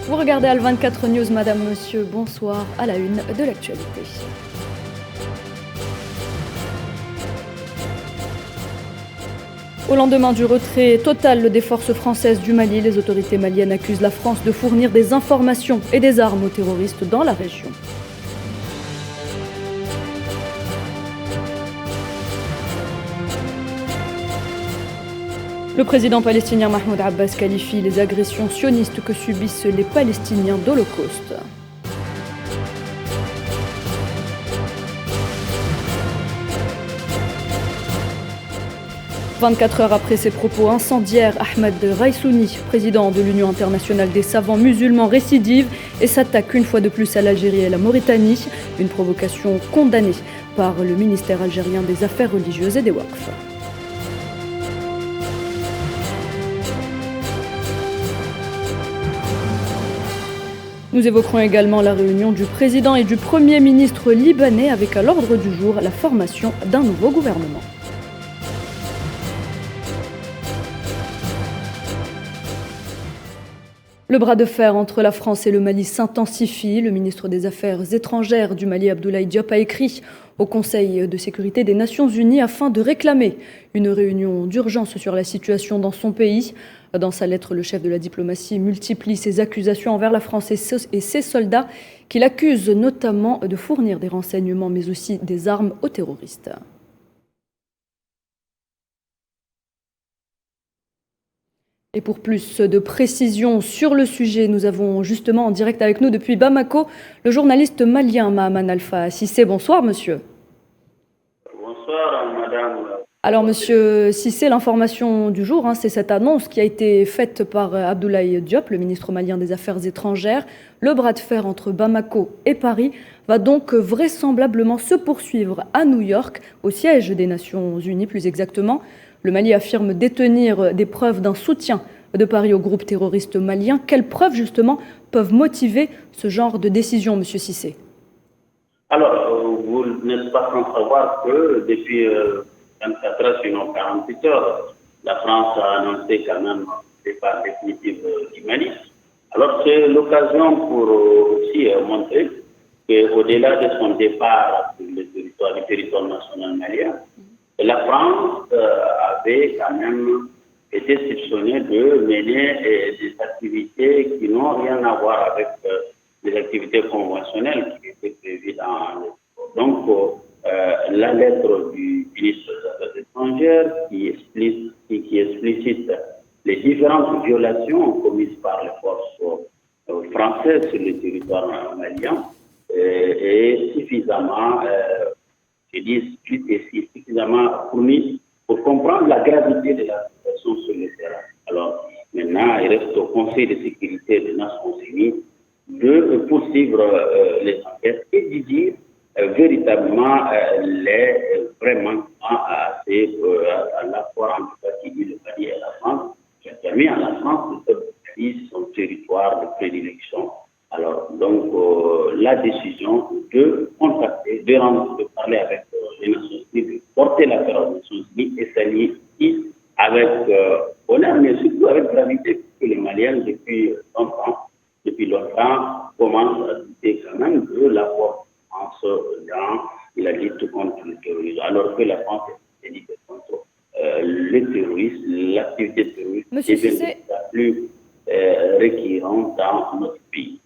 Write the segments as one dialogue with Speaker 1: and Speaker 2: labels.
Speaker 1: Vous regardez Al24 News, madame, monsieur, bonsoir, à la une de l'actualité. Au lendemain du retrait total des forces françaises du Mali, les autorités maliennes accusent la France de fournir des informations et des armes aux terroristes dans la région. Le président palestinien Mahmoud Abbas qualifie les agressions sionistes que subissent les Palestiniens d'Holocauste. « 24 heures après ses propos incendiaires, Ahmed Raïsouni, président de l'Union internationale des savants musulmans, récidive et s'attaque une fois de plus à l'Algérie et à la Mauritanie. Une provocation condamnée par le ministère algérien des Affaires religieuses et des Waqf. Nous évoquerons également la réunion du président et du premier ministre libanais avec à l'ordre du jour la formation d'un nouveau gouvernement. Le bras de fer entre la France et le Mali s'intensifie. Le ministre des Affaires étrangères du Mali, Abdoulaye Diop, a écrit au Conseil de sécurité des Nations Unies afin de réclamer une réunion d'urgence sur la situation dans son pays. Dans sa lettre, le chef de la diplomatie multiplie ses accusations envers la France et ses soldats, qu'il accuse notamment de fournir des renseignements mais aussi des armes aux terroristes. Et pour plus de précisions sur le sujet, nous avons justement en direct avec nous depuis Bamako le journaliste malien Mahaman Alpha Cissé. Bonsoir monsieur.
Speaker 2: Bonsoir madame.
Speaker 1: Alors monsieur Cissé, l'information du jour, c'est cette annonce qui a été faite par Abdoulaye Diop, le ministre malien des Affaires étrangères. Le bras de fer entre Bamako et Paris va donc vraisemblablement se poursuivre à New York, au siège des Nations Unies plus exactement. Le Mali affirme détenir des preuves d'un soutien de Paris au groupe terroriste malien. Quelles preuves, justement, peuvent motiver ce genre de décision, M. Cissé?
Speaker 2: Alors, vous n'êtes pas sans savoir que depuis 24 heures, sinon 48 heures, la France a annoncé quand même le départ définitif du Mali. Alors, c'est l'occasion pour aussi montrer qu'au-delà de son départ sur le territoire national malien, la France avait quand même été soupçonnée de mener des activités qui n'ont rien à voir avec les activités conventionnelles qui étaient prévues dans le... Donc, la lettre du ministre des Affaires étrangères qui explicite les différentes violations commises par les forces françaises sur le territoire malien est suffisamment... je dis suffisamment fourni pour comprendre la gravité de la situation sur le terrain. Alors, maintenant, il reste au Conseil de sécurité des Nations Unies de poursuivre les enquêtes et de dire véritablement les vraiment à l'accord entre le Mali et la France, qui a permis à la France de faire son territoire de prédilection. Alors, donc, la décision de contacter, de parler avec les Nations Unies, de porter l'affaire aux Nations Unies et s'allier ici avec honneur, mais surtout avec gravité, que les Maliens, depuis longtemps, commencent à douter quand même de l'apport dans la lutte contre le terrorisme, alors que la France est lutte contre le terrorisme, l'activité terroriste est la plus récurrente dans notre pays.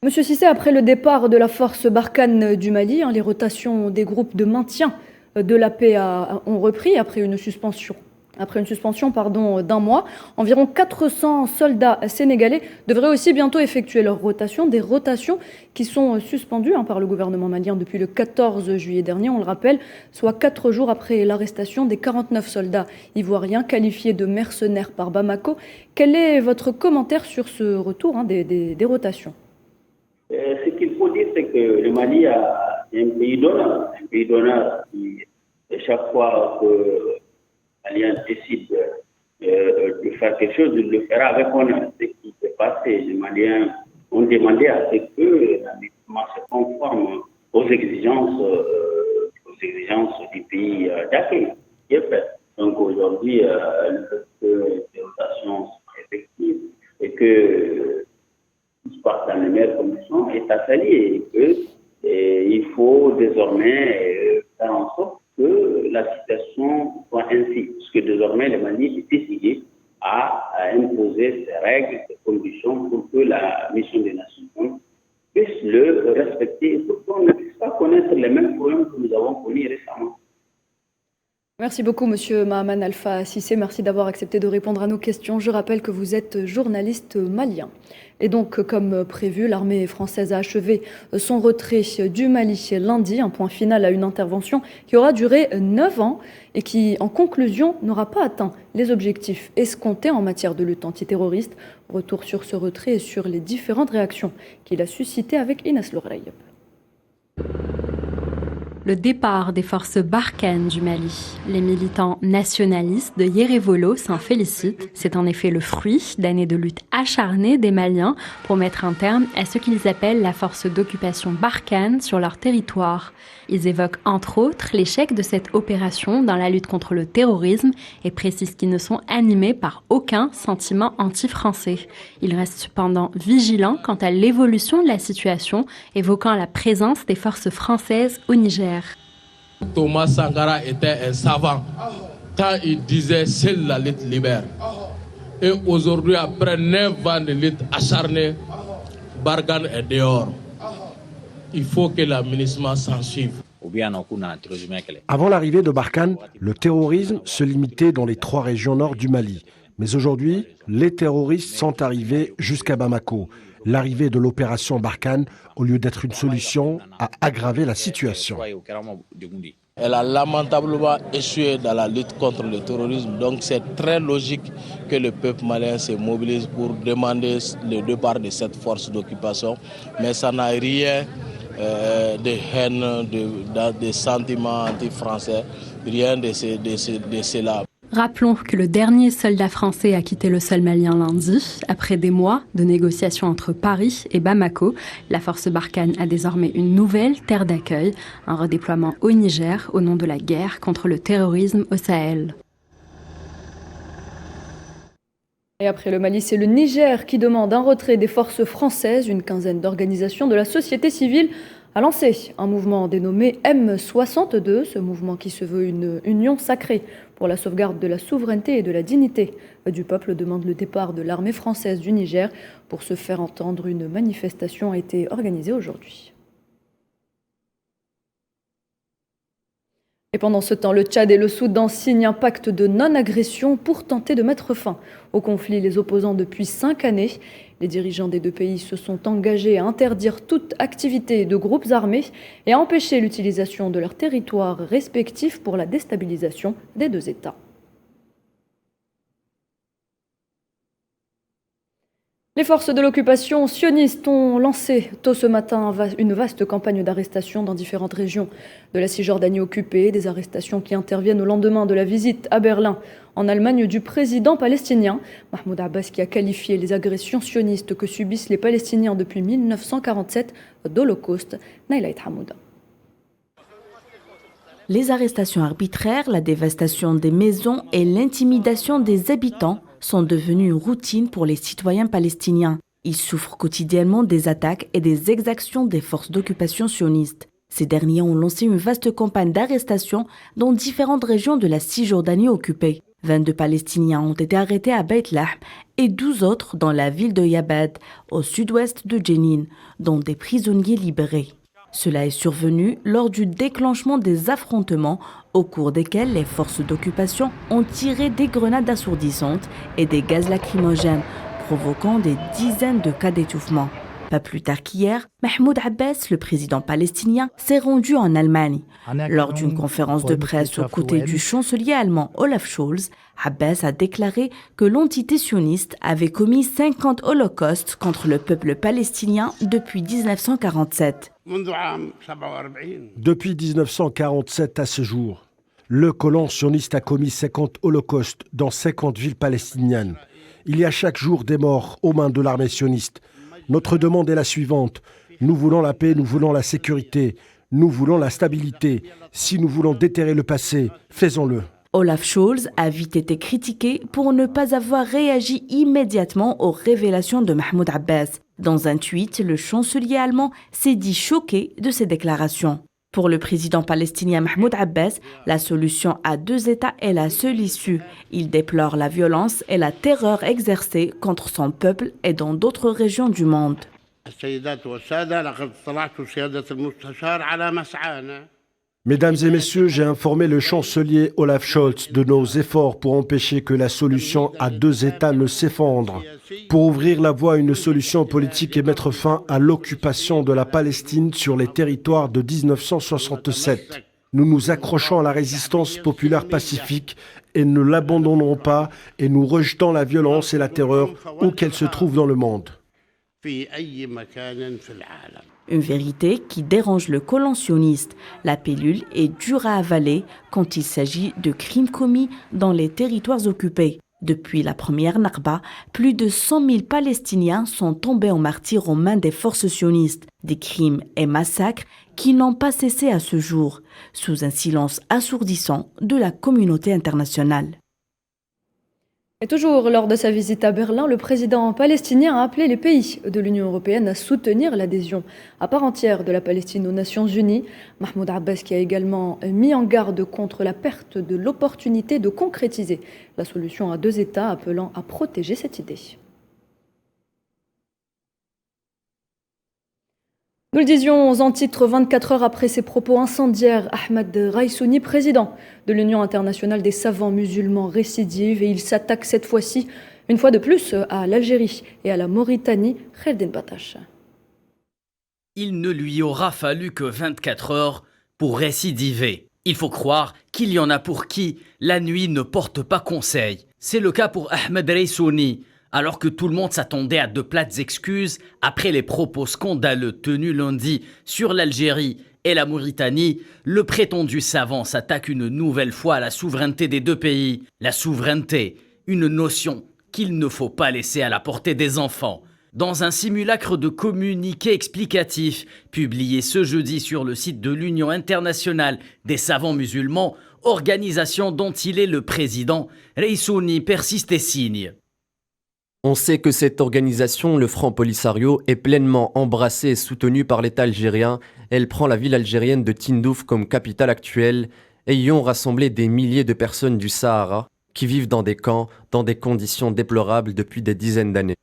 Speaker 1: Monsieur Cissé, après le départ de la force Barkhane du Mali, les rotations des groupes de maintien de la paix ont repris après une suspension d'un mois. Environ 400 soldats sénégalais devraient aussi bientôt effectuer leur rotation, des rotations qui sont suspendues par le gouvernement malien depuis le 14 juillet dernier, on le rappelle, soit 4 jours après l'arrestation des 49 soldats ivoiriens qualifiés de mercenaires par Bamako. Quel est votre commentaire sur ce retour des rotations?
Speaker 2: Ce qu'il faut dire, c'est que le Mali a un pays d'honneur. Un pays d'honneur qui, chaque fois que l'Alliance décide de faire quelque chose, il le fera avec honneur. Ce qui s'est passé, les Maliens ont demandé à ce que l'amicement se conforme aux exigences du pays d'accueil. Donc aujourd'hui, les rotations sont effectives et que partent dans les meilleures conditions est affaiblie et qu'il faut désormais faire en sorte que la situation soit ainsi. Parce que désormais, le Mali est décidé à imposer ces règles, ces conditions pour que la mission des Nations Unies puisse le respecter et pour qu'on ne puisse pas connaître les mêmes problèmes que nous avons connus récemment.
Speaker 1: Merci beaucoup, Monsieur Mahaman Alpha Cissé. Merci d'avoir accepté de répondre à nos questions. Je rappelle que vous êtes journaliste malien. Et donc, comme prévu, l'armée française a achevé son retrait du Mali lundi, un point final à une intervention qui aura duré 9 ans et qui, en conclusion, n'aura pas atteint les objectifs escomptés en matière de lutte antiterroriste. Retour sur ce retrait et sur les différentes réactions qu'il a suscitées avec Inès Lourey.
Speaker 3: Le départ des forces Barkhane du Mali. Les militants nationalistes de Yerévolo s'en félicitent. C'est en effet le fruit d'années de lutte acharnée des Maliens pour mettre un terme à ce qu'ils appellent la force d'occupation Barkhane sur leur territoire. Ils évoquent entre autres l'échec de cette opération dans la lutte contre le terrorisme et précisent qu'ils ne sont animés par aucun sentiment anti-français. Ils restent cependant vigilants quant à l'évolution de la situation, évoquant la présence des forces françaises au Niger.
Speaker 4: Thomas Sankara était un savant. Quand il disait « seule la lutte libère ». Et aujourd'hui, après 9 ans de lutte acharnée, Barkhane est dehors. Il faut que l'aménagement s'en suive.
Speaker 5: Avant l'arrivée de Barkhane, le terrorisme se limitait dans les 3 régions nord du Mali. Mais aujourd'hui, les terroristes sont arrivés jusqu'à Bamako. L'arrivée de l'opération Barkhane, au lieu d'être une solution, a aggravé la situation.
Speaker 4: Elle a lamentablement échoué dans la lutte contre le terrorisme. Donc c'est très logique que le peuple malien se mobilise pour demander le départ de cette force d'occupation. Mais ça n'a rien de haine, de sentiments anti-français, rien de cela.
Speaker 3: Rappelons que le dernier soldat français a quitté le sol malien lundi. Après des mois de négociations entre Paris et Bamako, la force Barkhane a désormais une nouvelle terre d'accueil, un redéploiement au Niger au nom de la guerre contre le terrorisme au Sahel.
Speaker 1: Et après le Mali, c'est le Niger qui demande un retrait des forces françaises. Une quinzaine d'organisations de la société civile a lancé un mouvement dénommé M62. Ce mouvement qui se veut une union sacrée pour la sauvegarde de la souveraineté et de la dignité du peuple demande le départ de l'armée française du Niger. Pour se faire entendre, une manifestation a été organisée aujourd'hui. Et pendant ce temps, le Tchad et le Soudan signent un pacte de non-agression pour tenter de mettre fin au conflit les opposant depuis 5 années. Les dirigeants des 2 pays se sont engagés à interdire toute activité de groupes armés et à empêcher l'utilisation de leurs territoires respectifs pour la déstabilisation des 2 États. Les forces de l'occupation sionistes ont lancé tôt ce matin une vaste campagne d'arrestation dans différentes régions de la Cisjordanie occupée, des arrestations qui interviennent au lendemain de la visite à Berlin, en Allemagne, du président palestinien, Mahmoud Abbas, qui a qualifié les agressions sionistes que subissent les Palestiniens depuis 1947 d'Holocauste. Naïla Hamouda.
Speaker 6: Les arrestations arbitraires, la dévastation des maisons et l'intimidation des habitants sont devenues une routine pour les citoyens palestiniens. Ils souffrent quotidiennement des attaques et des exactions des forces d'occupation sionistes. Ces derniers ont lancé une vaste campagne d'arrestation dans différentes régions de la Cisjordanie occupée. 22 Palestiniens ont été arrêtés à Beit Lahm et 12 autres dans la ville de Yabad, au sud-ouest de Jenin, dont des prisonniers libérés. Cela est survenu lors du déclenchement des affrontements au cours desquels les forces d'occupation ont tiré des grenades assourdissantes et des gaz lacrymogènes, provoquant des dizaines de cas d'étouffement. Pas plus tard qu'hier, Mahmoud Abbas, le président palestinien, s'est rendu en Allemagne. Lors d'une conférence de presse aux côtés du chancelier allemand Olaf Scholz, Abbas a déclaré que l'entité sioniste avait commis 50 holocaustes contre le peuple palestinien depuis 1947.
Speaker 5: Depuis 1947 à ce jour, le colon sioniste a commis 50 holocaustes dans 50 villes palestiniennes. Il y a chaque jour des morts aux mains de l'armée sioniste. Notre demande est la suivante. Nous voulons la paix, nous voulons la sécurité, nous voulons la stabilité. Si nous voulons déterrer le passé, faisons-le.
Speaker 6: Olaf Scholz a vite été critiqué pour ne pas avoir réagi immédiatement aux révélations de Mahmoud Abbas. Dans un tweet, le chancelier allemand s'est dit choqué de ces déclarations. Pour le président palestinien Mahmoud Abbas, la solution à 2 États est la seule issue. Il déplore la violence et la terreur exercées contre son peuple et dans d'autres régions du monde.
Speaker 5: Mesdames et messieurs, j'ai informé le chancelier Olaf Scholz de nos efforts pour empêcher que la solution à 2 États ne s'effondre, pour ouvrir la voie à une solution politique et mettre fin à l'occupation de la Palestine sur les territoires de 1967. Nous nous accrochons à la résistance populaire pacifique et ne l'abandonnerons pas et nous rejetons la violence et la terreur où qu'elles se trouvent dans le monde.
Speaker 6: Une vérité qui dérange le colon sioniste. La pilule est dure à avaler quand il s'agit de crimes commis dans les territoires occupés. Depuis la première Nakba, plus de 100 000 Palestiniens sont tombés en martyrs aux mains des forces sionistes. Des crimes et massacres qui n'ont pas cessé à ce jour, sous un silence assourdissant de la communauté internationale.
Speaker 1: Et toujours lors de sa visite à Berlin, le président palestinien a appelé les pays de l'Union européenne à soutenir l'adhésion à part entière de la Palestine aux Nations Unies. Mahmoud Abbas qui a également mis en garde contre la perte de l'opportunité de concrétiser la solution à 2 États, appelant à protéger cette idée. Nous le disions en titre 24 heures après ses propos incendiaires, Ahmed Raïsouni, président de l'Union internationale des savants musulmans, récidive et il s'attaque cette fois-ci, une fois de plus, à l'Algérie et à la Mauritanie. Kheldin Batache.
Speaker 7: Il ne lui aura fallu que 24 heures pour récidiver. Il faut croire qu'il y en a pour qui la nuit ne porte pas conseil. C'est le cas pour Ahmed Raïsouni. Alors que tout le monde s'attendait à de plates excuses après les propos scandaleux tenus lundi sur l'Algérie et la Mauritanie, le prétendu savant s'attaque une nouvelle fois à la souveraineté des 2 pays. La souveraineté, une notion qu'il ne faut pas laisser à la portée des enfants. Dans un simulacre de communiqué explicatif publié ce jeudi sur le site de l'Union internationale des savants musulmans, organisation dont il est le président, Raïsouni persiste et signe.
Speaker 8: On sait que cette organisation, le Front Polisario, est pleinement embrassée et soutenue par l'État algérien. Elle prend la ville algérienne de Tindouf comme capitale actuelle et y ont rassemblé des milliers de personnes du Sahara qui vivent dans des camps, dans des conditions déplorables depuis des dizaines d'années.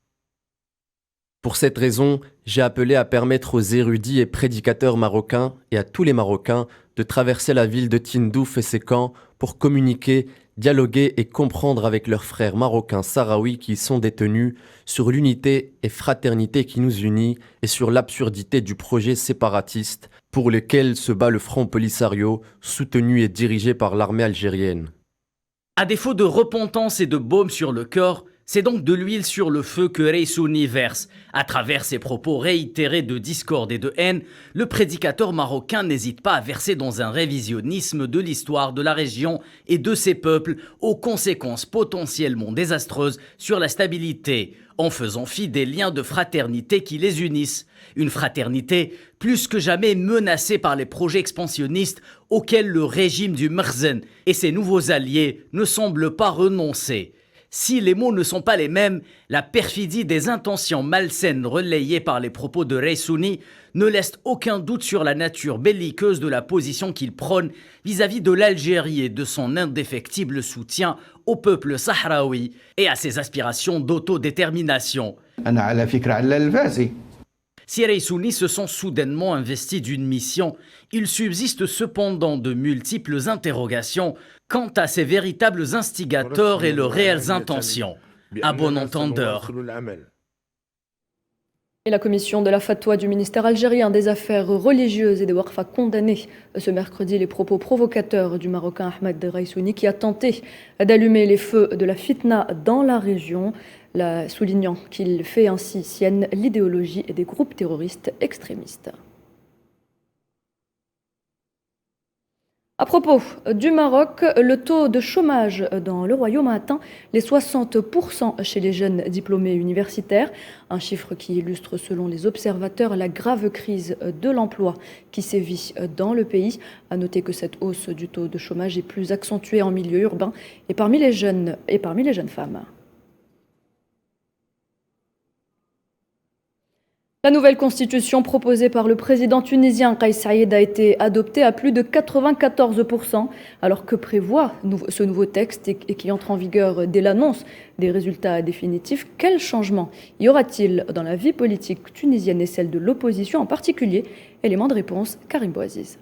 Speaker 8: Pour cette raison, j'ai appelé à permettre aux érudits et prédicateurs marocains et à tous les Marocains de traverser la ville de Tindouf et ses camps pour communiquer, dialoguer et comprendre avec leurs frères marocains sahraouis qui y sont détenus sur l'unité et fraternité qui nous unit et sur l'absurdité du projet séparatiste pour lequel se bat le Front Polisario, soutenu et dirigé par l'armée algérienne.
Speaker 7: À défaut de repentance et de baume sur le corps, c'est donc de l'huile sur le feu que Raïsouni verse. À travers ses propos réitérés de discorde et de haine, le prédicateur marocain n'hésite pas à verser dans un révisionnisme de l'histoire de la région et de ses peuples aux conséquences potentiellement désastreuses sur la stabilité, en faisant fi des liens de fraternité qui les unissent. Une fraternité plus que jamais menacée par les projets expansionnistes auxquels le régime du Merzen et ses nouveaux alliés ne semblent pas renoncer. Si les mots ne sont pas les mêmes, la perfidie des intentions malsaines relayées par les propos de Raïsouni ne laisse aucun doute sur la nature belliqueuse de la position qu'il prône vis-à-vis de l'Algérie et de son indéfectible soutien au peuple sahraoui et à ses aspirations d'autodétermination. Si Raïsouni se sent soudainement investi d'une mission, il subsiste cependant de multiples interrogations quant à ses véritables instigateurs et leurs réelles intentions. À bon entendeur.
Speaker 1: Et la commission de la fatwa du ministère algérien des Affaires religieuses et des Waqf a condamné ce mercredi les propos provocateurs du Marocain Ahmed Raïsouni qui a tenté d'allumer les feux de la fitna dans la région, soulignant qu'il fait ainsi sienne l'idéologie des groupes terroristes extrémistes. À propos du Maroc, le taux de chômage dans le Royaume a atteint les 60% chez les jeunes diplômés universitaires, un chiffre qui illustre selon les observateurs la grave crise de l'emploi qui sévit dans le pays. À noter que cette hausse du taux de chômage est plus accentuée en milieu urbain et parmi les jeunes femmes. La nouvelle constitution proposée par le président tunisien Kais Saïed a été adoptée à plus de 94%, alors que prévoit ce nouveau texte et qui entre en vigueur dès l'annonce des résultats définitifs. Quel changement y aura-t-il dans la vie politique tunisienne et celle de l'opposition en particulier? Élément de réponse, Karim Bouaziz.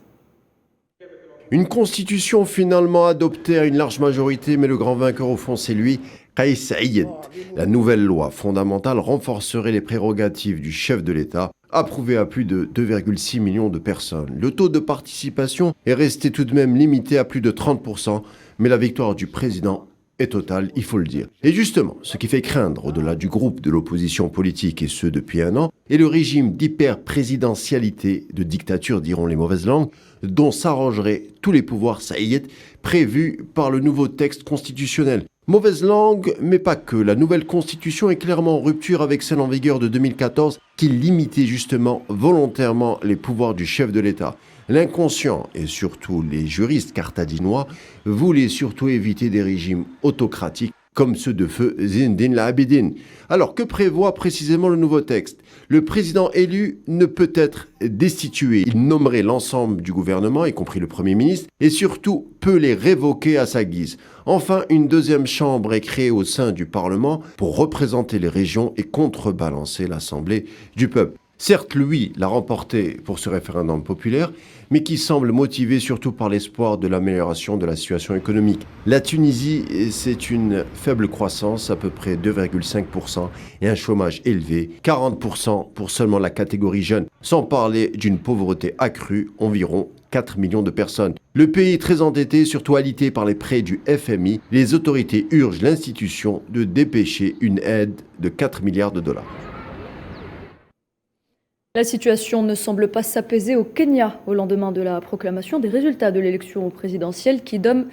Speaker 9: Une constitution finalement adoptée à une large majorité, mais le grand vainqueur au fond c'est lui, Kais Saïed. La nouvelle loi fondamentale renforcerait les prérogatives du chef de l'État, approuvée à plus de 2,6 millions de personnes. Le taux de participation est resté tout de même limité à plus de 30%, mais la victoire du président est totale, il faut le dire. Et justement, ce qui fait craindre, au-delà du groupe de l'opposition politique, et ce depuis un an, est le régime d'hyper-présidentialité, de dictature diront les mauvaises langues, dont s'arrangeraient tous les pouvoirs saïd prévus par le nouveau texte constitutionnel. Mauvaise langue, mais pas que. La nouvelle constitution est clairement en rupture avec celle en vigueur de 2014 qui limitait justement volontairement les pouvoirs du chef de l'État. L'inconscient, et surtout les juristes carthaginois, voulaient surtout éviter des régimes autocratiques comme ceux de feu Zine l'Abidine. Alors, que prévoit précisément le nouveau texte? Le président élu ne peut être destitué. Il nommerait l'ensemble du gouvernement, y compris le Premier ministre, et surtout peut les révoquer à sa guise. Enfin, une deuxième chambre est créée au sein du Parlement pour représenter les régions et contrebalancer l'Assemblée du peuple. Certes, lui l'a remporté pour ce référendum populaire, mais qui semble motivé surtout par l'espoir de l'amélioration de la situation économique. La Tunisie, c'est une faible croissance, à peu près 2,5%, et un chômage élevé, 40% pour seulement la catégorie jeune, sans parler d'une pauvreté accrue, environ 4 millions de personnes. Le pays est très endetté, surtout alité par les prêts du FMI. Les autorités urgent l'institution de dépêcher une aide de 4 milliards de dollars.
Speaker 1: La situation ne semble pas s'apaiser au Kenya au lendemain de la proclamation des résultats de l'élection présidentielle qui donne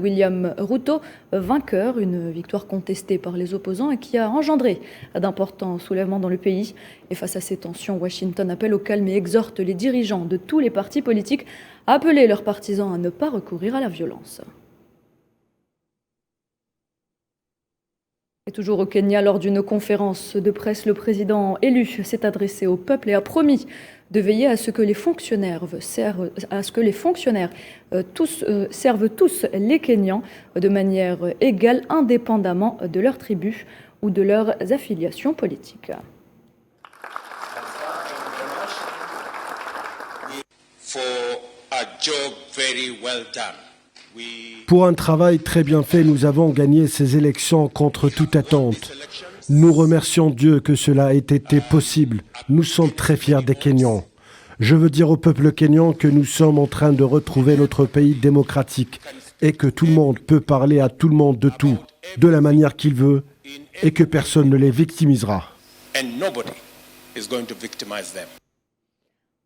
Speaker 1: William Ruto vainqueur, une victoire contestée par les opposants et qui a engendré d'importants soulèvements dans le pays. Et face à ces tensions, Washington appelle au calme et exhorte les dirigeants de tous les partis politiques à appeler leurs partisans à ne pas recourir à la violence. Et toujours au Kenya, lors d'une conférence de presse, le président élu s'est adressé au peuple et a promis de veiller à ce que les fonctionnaires servent tous les Kenyans de manière égale, indépendamment de leur tribu ou de leurs affiliations politiques.
Speaker 5: Pour un travail très bien fait, nous avons gagné ces élections contre toute attente. Nous remercions Dieu que cela ait été possible. Nous sommes très fiers des Kenyans. Je veux dire au peuple kényan que nous sommes en train de retrouver notre pays démocratique et que tout le monde peut parler à tout le monde de tout, de la manière qu'il veut, et que personne ne les victimisera.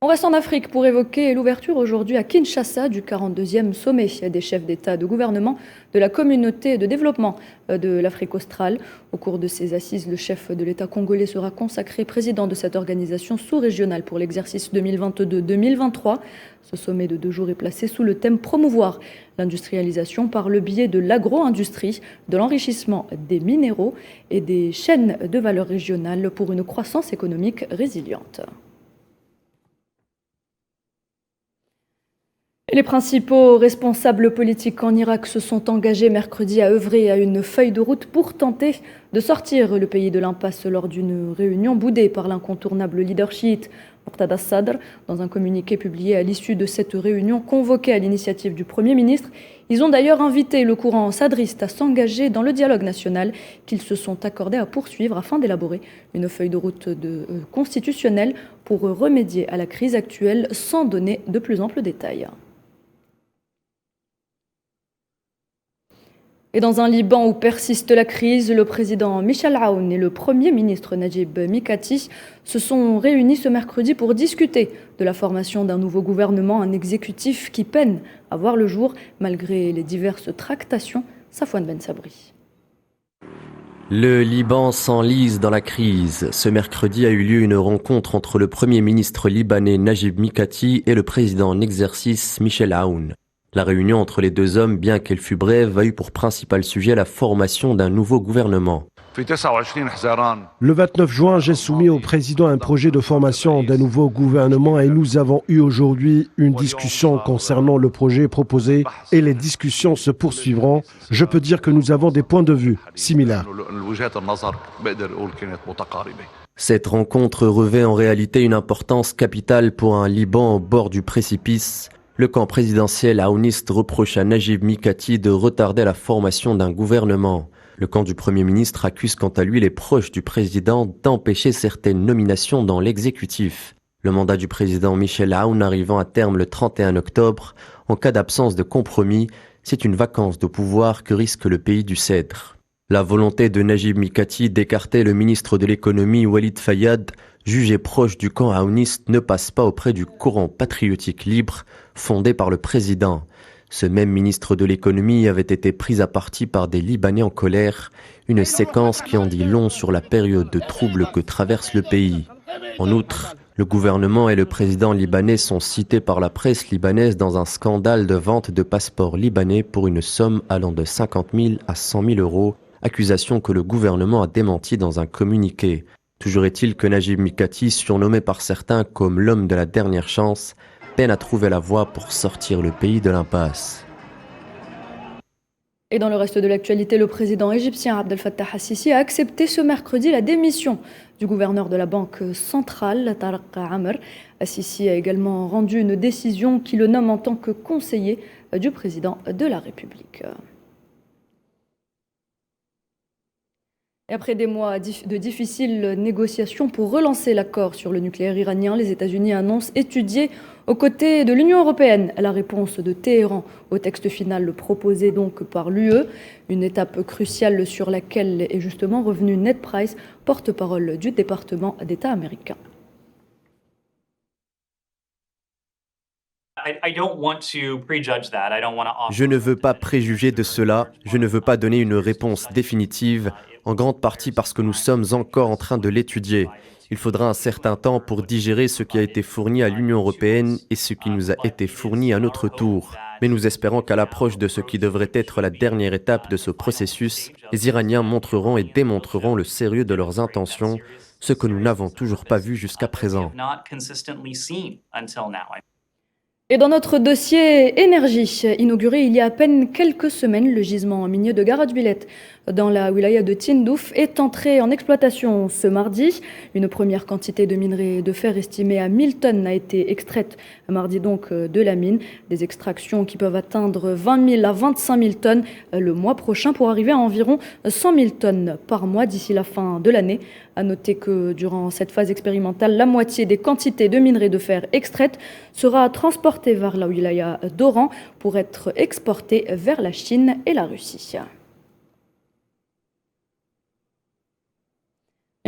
Speaker 1: On reste en Afrique pour évoquer l'ouverture aujourd'hui à Kinshasa du 42e sommet des chefs d'État et de gouvernement de la communauté de développement de l'Afrique australe. Au cours de ces assises, le chef de l'État congolais sera consacré président de cette organisation sous-régionale pour l'exercice 2022-2023. Ce sommet de 2 jours est placé sous le thème « Promouvoir l'industrialisation par le biais de l'agro-industrie, de l'enrichissement des minéraux et des chaînes de valeur régionales pour une croissance économique résiliente ». Les principaux responsables politiques en Irak se sont engagés mercredi à œuvrer à une feuille de route pour tenter de sortir le pays de l'impasse lors d'une réunion boudée par l'incontournable leader chiite Muqtada Sadr. Dans un communiqué publié à l'issue de cette réunion convoquée à l'initiative du Premier ministre, ils ont d'ailleurs invité le courant sadriste à s'engager dans le dialogue national qu'ils se sont accordés à poursuivre afin d'élaborer une feuille de route constitutionnelle pour remédier à la crise actuelle sans donner de plus amples détails. Et dans un Liban où persiste la crise, le président Michel Aoun et le premier ministre Najib Mikati se sont réunis ce mercredi pour discuter de la formation d'un nouveau gouvernement, un exécutif qui peine à voir le jour malgré les diverses tractations. Safwan Ben Sabri.
Speaker 8: Le Liban s'enlise dans la crise. Ce mercredi a eu lieu une rencontre entre le premier ministre libanais Najib Mikati et le président en exercice Michel Aoun. La réunion entre les deux hommes, bien qu'elle fût brève, a eu pour principal sujet la formation d'un nouveau gouvernement.
Speaker 5: Le 29 juin, j'ai soumis au président un projet de formation d'un nouveau gouvernement et nous avons eu aujourd'hui une discussion concernant le projet proposé et les discussions se poursuivront. Je peux dire que nous avons des points de vue similaires.
Speaker 8: Cette rencontre revêt en réalité une importance capitale pour un Liban au bord du précipice. Le camp présidentiel aouniste reproche à Najib Mikati de retarder la formation d'un gouvernement. Le camp du Premier ministre accuse quant à lui les proches du président d'empêcher certaines nominations dans l'exécutif. Le mandat du président Michel Aoun arrivant à terme le 31 octobre, en cas d'absence de compromis, c'est une vacance de pouvoir que risque le pays du Cèdre. La volonté de Najib Mikati d'écarter le ministre de l'économie Walid Fayad, jugé proche du camp aouniste, ne passe pas auprès du courant patriotique libre fondé par le président. Ce même ministre de l'économie avait été pris à partie par des Libanais en colère, une séquence qui en dit long sur la période de troubles que traverse le pays. En outre, le gouvernement et le président libanais sont cités par la presse libanaise dans un scandale de vente de passeports libanais pour une somme allant de 50 000 à 100 000 euros, accusation que le gouvernement a démentie dans un communiqué. Toujours est-il que Najib Mikati, surnommé par certains comme l'homme de la dernière chance, peine à trouver la voie pour sortir le pays de l'impasse.
Speaker 1: Et dans le reste de l'actualité, le président égyptien Abdel Fattah al-Sisi a accepté ce mercredi la démission du gouverneur de la Banque centrale, Tarek Amr. Al-Sisi a également rendu une décision qui le nomme en tant que conseiller du président de la République. Et après des mois de difficiles négociations pour relancer l'accord sur le nucléaire iranien, les États-Unis annoncent étudier aux côtés de l'Union européenne la réponse de Téhéran au texte final proposé donc par l'UE, une étape cruciale sur laquelle est justement revenu Ned Price, porte-parole du département d'État américain.
Speaker 8: Je ne veux pas préjuger de cela, je ne veux pas donner une réponse définitive, en grande partie parce que nous sommes encore en train de l'étudier. Il faudra un certain temps pour digérer ce qui a été fourni à l'Union européenne et ce qui nous a été fourni à notre tour. Mais nous espérons qu'à l'approche de ce qui devrait être la dernière étape de ce processus, les Iraniens montreront et démontreront le sérieux de leurs intentions, ce que nous n'avons toujours pas vu jusqu'à présent.
Speaker 1: Et dans notre dossier énergie, inauguré il y a à peine quelques semaines, le gisement minier de Garad Bilet dans la wilaya de Tindouf est entré en exploitation ce mardi. Une première quantité de minerai de fer estimée à 1000 tonnes a été extraite mardi donc de la mine. Des extractions qui peuvent atteindre 20 000 à 25 000 tonnes le mois prochain pour arriver à environ 100 000 tonnes par mois d'ici la fin de l'année. À noter que durant cette phase expérimentale, la moitié des quantités de minerai de fer extraites sera transportée vers la wilaya d'Oran pour être exportée vers la Chine et la Russie.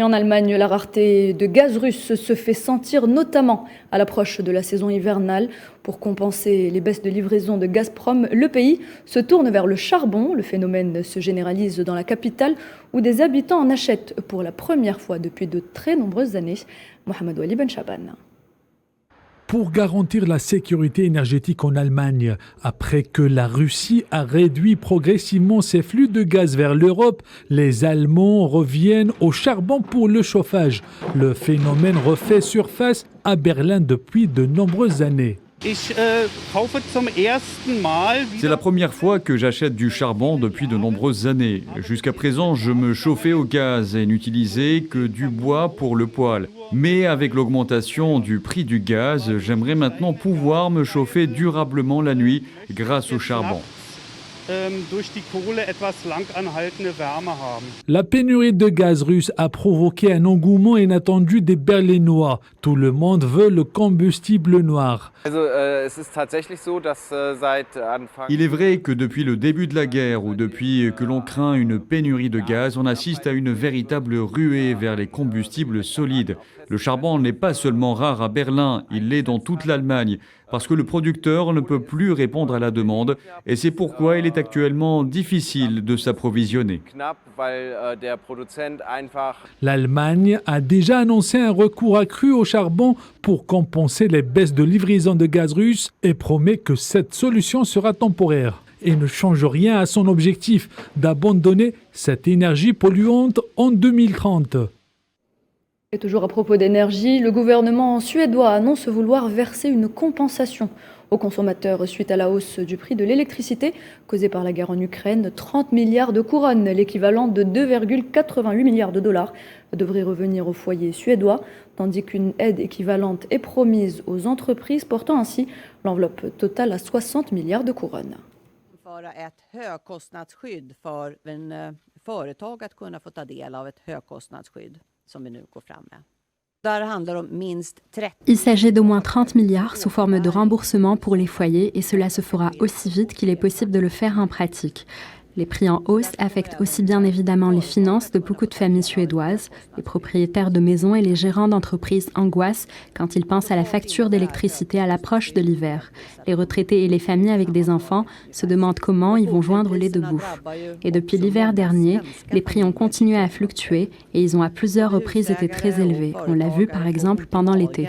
Speaker 1: Et en Allemagne, la rareté de gaz russe se fait sentir notamment à l'approche de la saison hivernale. Pour compenser les baisses de livraison de Gazprom, le pays se tourne vers le charbon. Le phénomène se généralise dans la capitale où des habitants en achètent pour la première fois depuis de très nombreuses années. Mohamed Wali Ben Chaban.
Speaker 10: Pour garantir la sécurité énergétique en Allemagne, après que la Russie a réduit progressivement ses flux de gaz vers l'Europe, les Allemands reviennent au charbon pour le chauffage. Le phénomène refait surface à Berlin depuis de nombreuses années.
Speaker 11: C'est la première fois que j'achète du charbon depuis de nombreuses années. Jusqu'à présent, je me chauffais au gaz et n'utilisais que du bois pour le poêle. Mais avec l'augmentation du prix du gaz, j'aimerais maintenant pouvoir me chauffer durablement la nuit grâce au charbon.
Speaker 10: La pénurie de gaz russe a provoqué un engouement inattendu des Berlinois. Tout le monde veut le combustible noir.
Speaker 11: Il est vrai que depuis le début de la guerre ou depuis que l'on craint une pénurie de gaz, on assiste à une véritable ruée vers les combustibles solides. Le charbon n'est pas seulement rare à Berlin, il l'est dans toute l'Allemagne, parce que le producteur ne peut plus répondre à la demande et c'est pourquoi il est actuellement difficile de s'approvisionner.
Speaker 10: L'Allemagne a déjà annoncé un recours accru au charbon pour compenser les baisses de livraison de gaz russe et promet que cette solution sera temporaire et ne change rien à son objectif d'abandonner cette énergie polluante en 2030.
Speaker 1: Et toujours à propos d'énergie, le gouvernement suédois annonce vouloir verser une compensation aux consommateurs suite à la hausse du prix de l'électricité causée par la guerre en Ukraine. 30 milliards de couronnes, l'équivalent de 2,88 milliards de dollars, devraient revenir aux foyers suédois, tandis qu'une aide équivalente est promise aux entreprises, portant ainsi l'enveloppe totale à 60 milliards de couronnes.
Speaker 3: Il s'agit d'au moins 30 milliards sous forme de remboursement pour les foyers et cela se fera aussi vite qu'il est possible de le faire en pratique. Les prix en hausse affectent aussi bien évidemment les finances de beaucoup de familles suédoises. Les propriétaires de maisons et les gérants d'entreprises angoissent quand ils pensent à la facture d'électricité à l'approche de l'hiver. Les retraités et les familles avec des enfants se demandent comment ils vont joindre les deux bouts. Et depuis l'hiver dernier, les prix ont continué à fluctuer et ils ont à plusieurs reprises été très élevés. On l'a vu par exemple pendant l'été.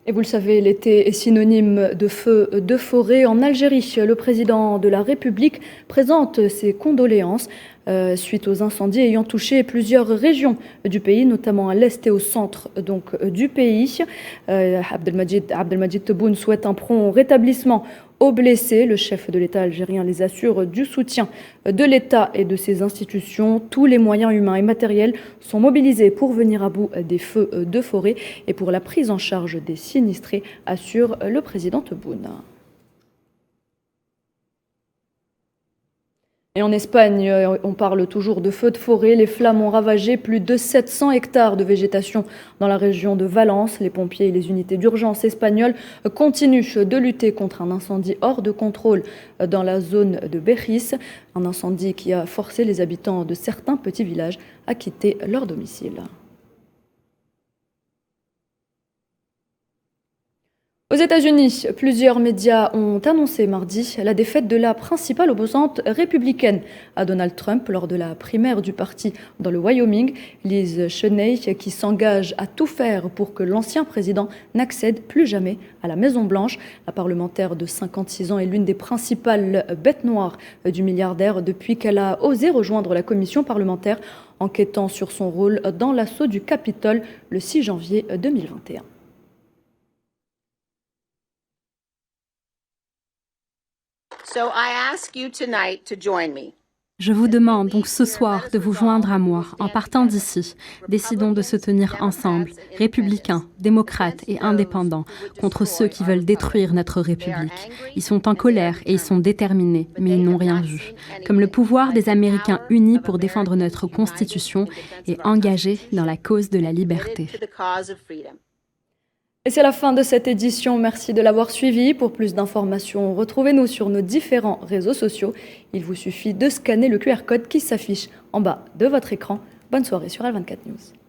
Speaker 1: Et vous le savez, l'été est synonyme de feux de forêt. En Algérie, le président de la République présente ses condoléances suite aux incendies ayant touché plusieurs régions du pays, notamment à l'est et au centre du pays. Abdelmadjid Tebboune souhaite un prompt rétablissement aux blessés. Le chef de l'État algérien les assure du soutien de l'État et de ses institutions. Tous les moyens humains et matériels sont mobilisés pour venir à bout des feux de forêt et pour la prise en charge des sinistrés, assure le président Tebboune. Et en Espagne, on parle toujours de feux de forêt. Les flammes ont ravagé plus de 700 hectares de végétation dans la région de Valence. Les pompiers et les unités d'urgence espagnoles continuent de lutter contre un incendie hors de contrôle dans la zone de Béris. Un incendie qui a forcé les habitants de certains petits villages à quitter leur domicile. Aux États-Unis, plusieurs médias ont annoncé mardi la défaite de la principale opposante républicaine à Donald Trump lors de la primaire du parti dans le Wyoming, Liz Cheney, qui s'engage à tout faire pour que l'ancien président n'accède plus jamais à la Maison-Blanche. La parlementaire de 56 ans est l'une des principales bêtes noires du milliardaire depuis qu'elle a osé rejoindre la commission parlementaire enquêtant sur son rôle dans l'assaut du Capitole le 6 janvier 2021.
Speaker 3: Je vous demande donc ce soir de vous joindre à moi en partant d'ici. Décidons de se tenir ensemble, républicains, démocrates et indépendants, contre ceux qui veulent détruire notre République. Ils sont en colère et ils sont déterminés, mais ils n'ont rien vu. Comme le pouvoir des Américains unis pour défendre notre Constitution et engagés dans la cause de la liberté.
Speaker 1: Et c'est la fin de cette édition. Merci de l'avoir suivi. Pour plus d'informations, retrouvez-nous sur nos différents réseaux sociaux. Il vous suffit de scanner le QR code qui s'affiche en bas de votre écran. Bonne soirée sur Al24 News.